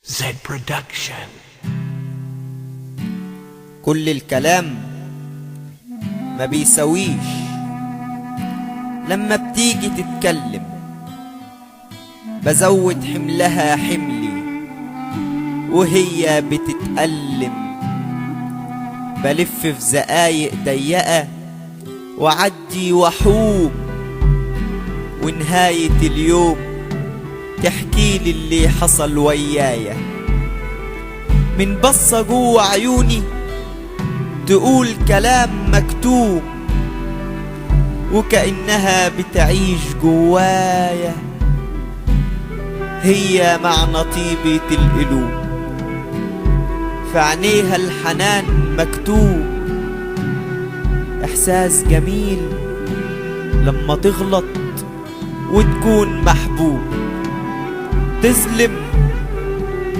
زد برودكشن. كل الكلام ما بيسويش لما بتيجي تتكلم، بزود حملها حملي وهي بتتألم، بلف في زقايق ضيقة وعدي وحوم، ونهاية اليوم تحكيلي اللي حصل ويايا. من بصة جوه عيوني تقول كلام مكتوب، وكأنها بتعيش جوايا، هي معنى طيبة القلوب، في عينيها الحنان مكتوب. إحساس جميل لما تغلط وتكون محبوب، تظلم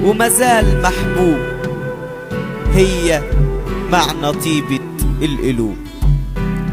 ومازال محبوب، هي معنى طيبة القلوب.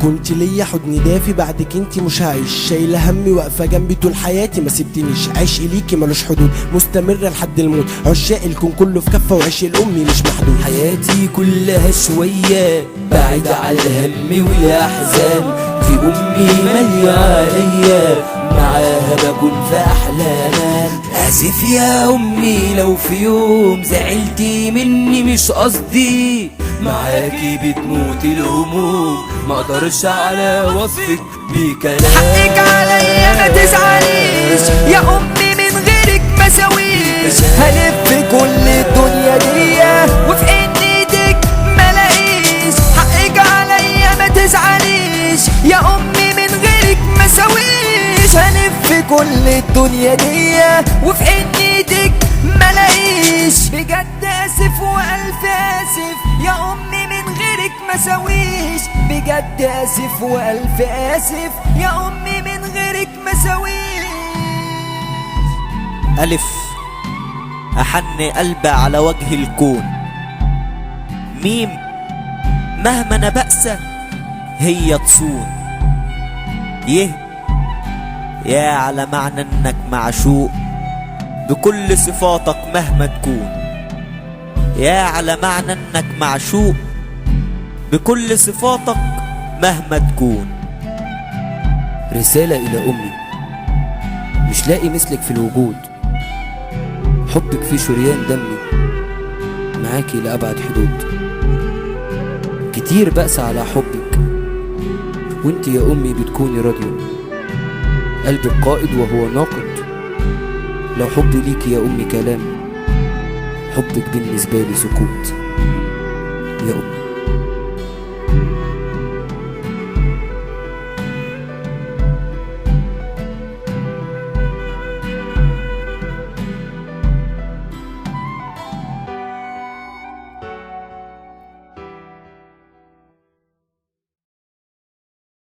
كنت ليا حضن دافي، بعدك انتي مش هعيش، شايله همي واقفه جنبي طول حياتي ما سبتنيش، عشقي ليكي ملوش حدود مستمره لحد الموت، عشاق الكون كله في كفه وعشق الامي مش محدود. حياتي كلها شويه بعيده على الهم والاحزان، في امي ماليه عليا، معاها بكون في احلامها. اسف يا امي لو في يوم زعلتي مني مش قصدي، معاكي بتموت الهموم، ما اقدرش على وصفك بكلام. حقك عليا ما تزعليش يا امي، من غيرك ما سويش، هلف كل الدنيا دي وفي ايدك ما لاقيش. حقك عليا ما تزعليش يا امي، من غيرك ما سويش، هلف كل الدنيا دي وفي ايدك ما لاقيش. بجد اسف والف اسف يا امي، من غيرك ما سويش، بجد اسف والف اسف يا امي، من غيرك ما سويش. ألف أحن قلبي على وجه الكون، ميم مهما أنا بأسى هي تصون، يا على معنى إنك معشوق بكل صفاتك مهما تكون، يا على معنى إنك معشوق بكل صفاتك مهما تكون. رسالة إلى أمي، مش لاقي مثلك في الوجود، حبك في شريان دمي، معاكي لأبعد حدود. كتير بأسى على حبك وانت يا أمي بتكوني راديو، قلبك قائد وهو ناقد. لو حبي ليكي يا أمي كلام، حبك بالنسبة لي سكوت يا أمي.